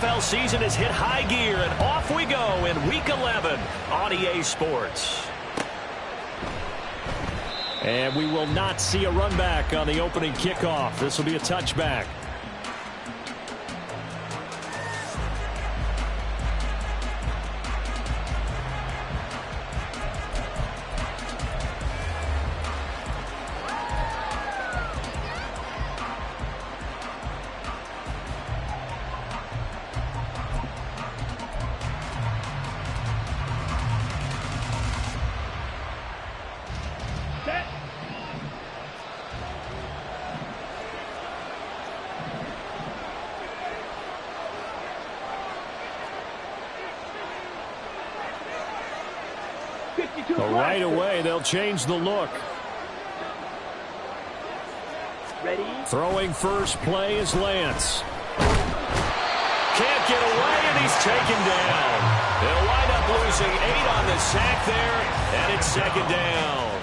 NFL season has hit high gear, and off we go in Week 11 on EA Sports. And we will not see a run back on the opening kickoff. This will be a touchback. Right away, they'll change the look. Ready? Throwing first play is Lance. Can't get away, and he's taken down. They'll wind up losing 8 on the sack there, and it's second down.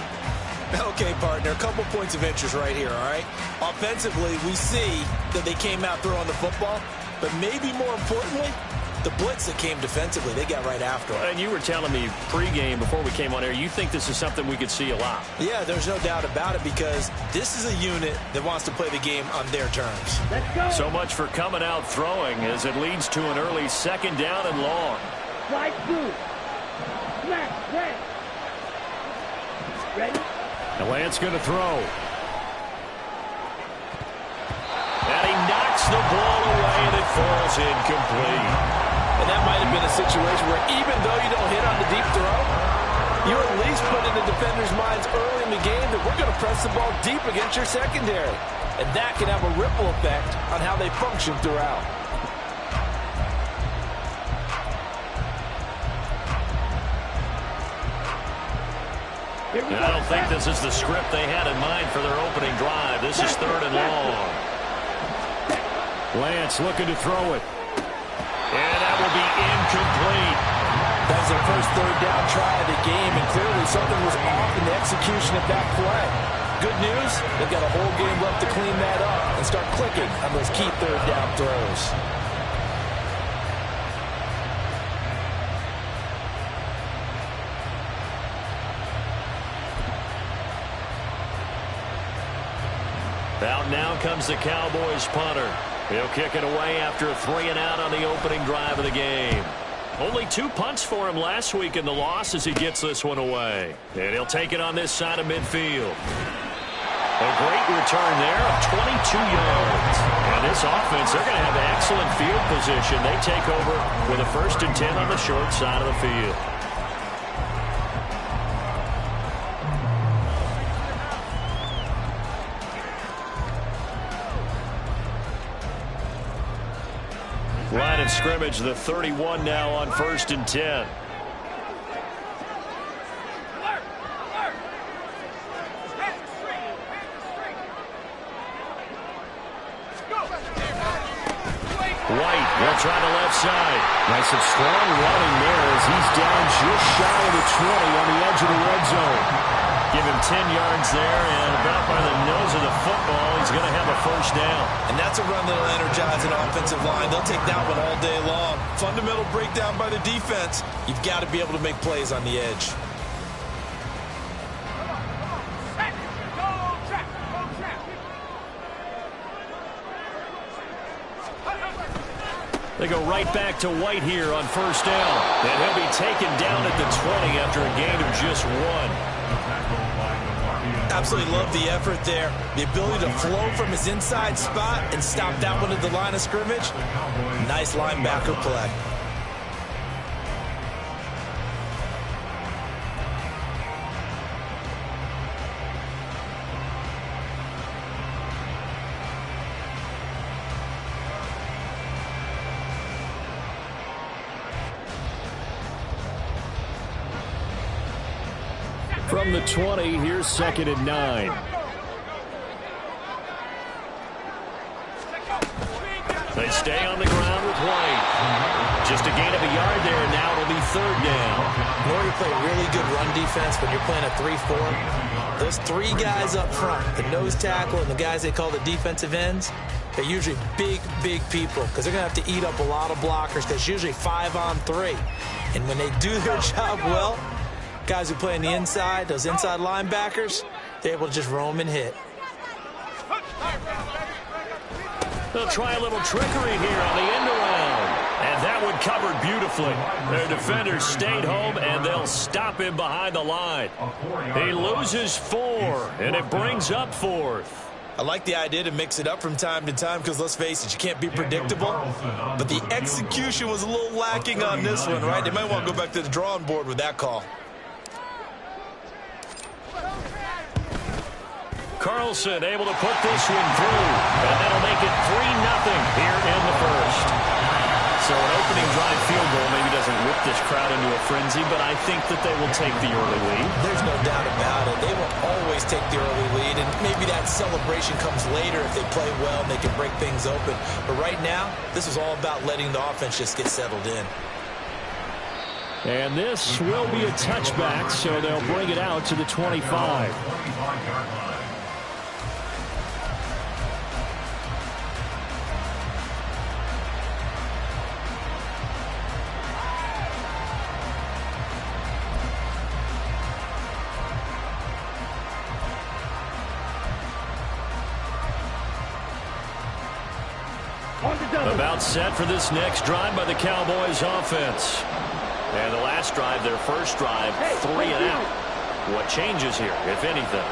Okay, partner, a couple points of interest right here, all right? Offensively, we see that they came out throwing the football, but maybe more importantly, the blitz that came defensively, they got right after it. And you were telling me pregame before we came on air, you think this is something we could see a lot. Yeah, there's no doubt about it because this is a unit that wants to play the game on their terms. Let's go. So much for coming out throwing as it leads to an early second down and long. Slide through. Smash, red. Ready? And Lance going to throw. And he knocks the ball away, and it falls incomplete. And that might have been a situation where even though you don't hit on the deep throw, you at least put in the defender's minds early in the game that we're going to press the ball deep against your secondary. And that can have a ripple effect on how they function throughout. I don't think this is the script they had in mind for their opening drive. This is third and long. Lance looking to throw it. And that will be incomplete. That was their first third down try of the game, and clearly something was off in the execution of that play. Good news, they've got a whole game left to clean that up and start clicking on those key third down throws. Out now comes the Cowboys punter. He'll kick it away after a 3-and-out on the opening drive of the game. Only 2 punts for him last week in the loss as he gets this one away. And he'll take it on this side of midfield. A great return there of 22 yards. And this offense, they're going to have excellent field position. They take over with a 1st and 10 on the short side of the field. Line of scrimmage, the 31 now on 1st and 10. White will try the left side. Nice and strong running there as he's down just shy of the 20 on the edge of the red zone. Give him 10 yards there, and about by the nose of the football, he's going to have a 1st down. And that's a run that'll energize an offensive line. They'll take that one all day long. Fundamental breakdown by the defense. You've got to be able to make plays on the edge. They go right back to White here on 1st down. And he'll be taken down at the 20 after a gain of just 1. Absolutely love the effort there. The ability to flow from his inside spot and stop that one at the line of scrimmage. Nice linebacker play. From the 20, here's 2nd and 9. They stay on the ground with White. Just a gain of a yard there, and now it'll be third down. In order to play really good run defense when you're playing a 3-4, those three guys up front, the nose tackle and the guys they call the defensive ends, they're usually big, big people because they're going to have to eat up a lot of blockers because it's usually 5-on-3. And when they do their job well, guys who play on the inside, those inside linebackers, they're able to just roam and hit. They'll try a little trickery here on the end around. And that one covered beautifully. Their defenders stayed home, and they'll stop him behind the line. He loses 4, and it brings up 4th. I like the idea to mix it up from time to time because, let's face it, you can't be predictable. But the execution was a little lacking on this one, right? They might want to go back to the drawing board with that call. Carlson able to put this one through, and that'll make it 3-0 here in the first. So an opening drive field goal maybe doesn't whip this crowd into a frenzy, but I think that they will take the early lead. There's no doubt about it. They will always take the early lead, and maybe that celebration comes later if they play well and they can break things open. But right now, this is all about letting the offense just get settled in. And this will be a touchback, so they'll bring it out to the 25. About set for this next drive by the Cowboys offense. And the last drive, their first drive, 3 and out. What changes here, if anything?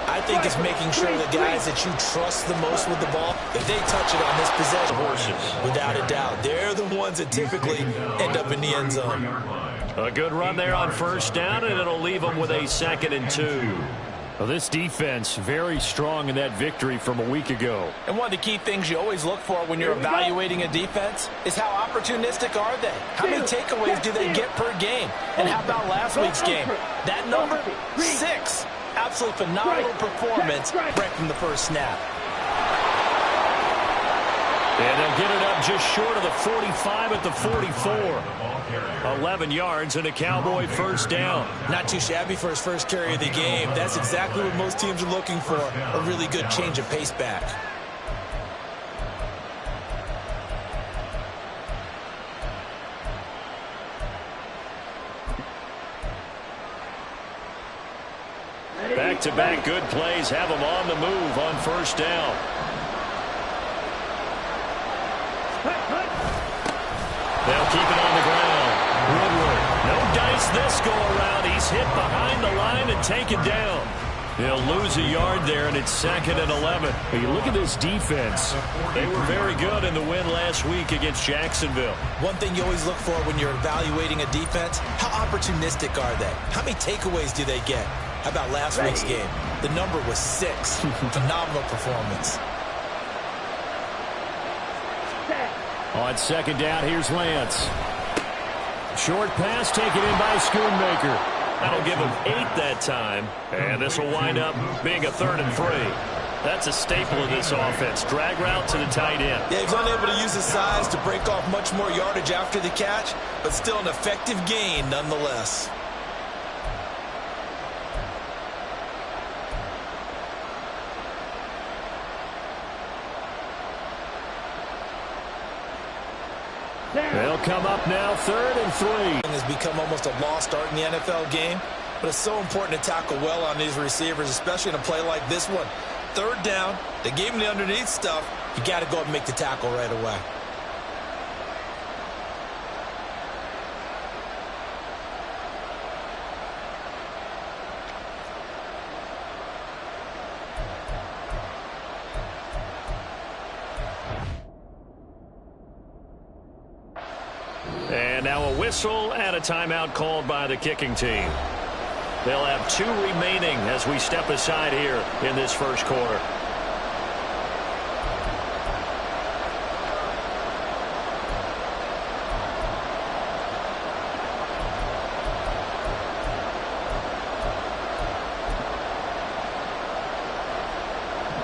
I think it's making sure the guys that you trust the most with the ball, if they touch it on this possession, Horses. without a doubt, they're the ones that typically end up in the end zone. A good run there on first down, and it'll leave them with a 2nd and 2. Well, this defense very strong in that victory from a week ago. And one of the key things you always look for when you're evaluating a defense is how opportunistic are they? How many takeaways do they get per game? And how about last week's game? That number, 6. Absolutely phenomenal performance right from the first snap. And they'll get it up just short of the 45 at the 44. 11 yards and a Cowboy first down. Not too shabby for his first carry of the game. That's exactly what most teams are looking for, a really good change of pace back. Back-to-back good plays have them on the move on first down. They'll keep it on the ground. Woodward, no dice this go-around. He's hit behind the line and taken down. They'll lose a yard there, and it's 2nd and 11. But you look at this defense. They were very good in the win last week against Jacksonville. One thing you always look for when you're evaluating a defense, how opportunistic are they? How many takeaways do they get? How about last week's game? The number was 6. Phenomenal performance. On second down, here's Lance. Short pass taken in by Schoonmaker. That'll give him 8 that time. And this will wind up being a 3rd and 3. That's a staple of this offense. Drag route to the tight end. Yeah, he's unable to use his size to break off much more yardage after the catch, but still an effective gain nonetheless. They'll come up now 3rd and 3. Has become almost a lost art in the NFL game, but it's so important to tackle well on these receivers, especially in a play like this one. 3rd down, they gave him the underneath stuff. You got to go up and make the tackle right away. And now a whistle and a timeout called by the kicking team. They'll have 2 remaining as we step aside here in this first quarter.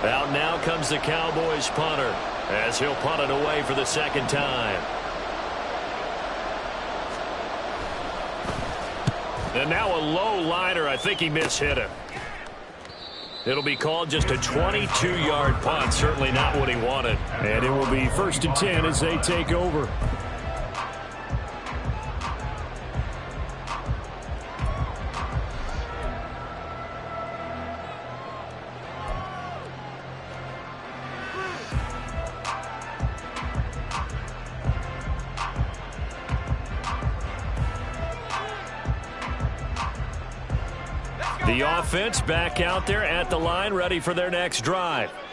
Out now comes the Cowboys punter as he'll punt it away for the 2nd time. And now a low liner. I think he mishit it. It'll be called just a 22-yard punt. Certainly not what he wanted. And it will be 1st and 10 as they take over. The offense back out there at the line, ready for their next drive.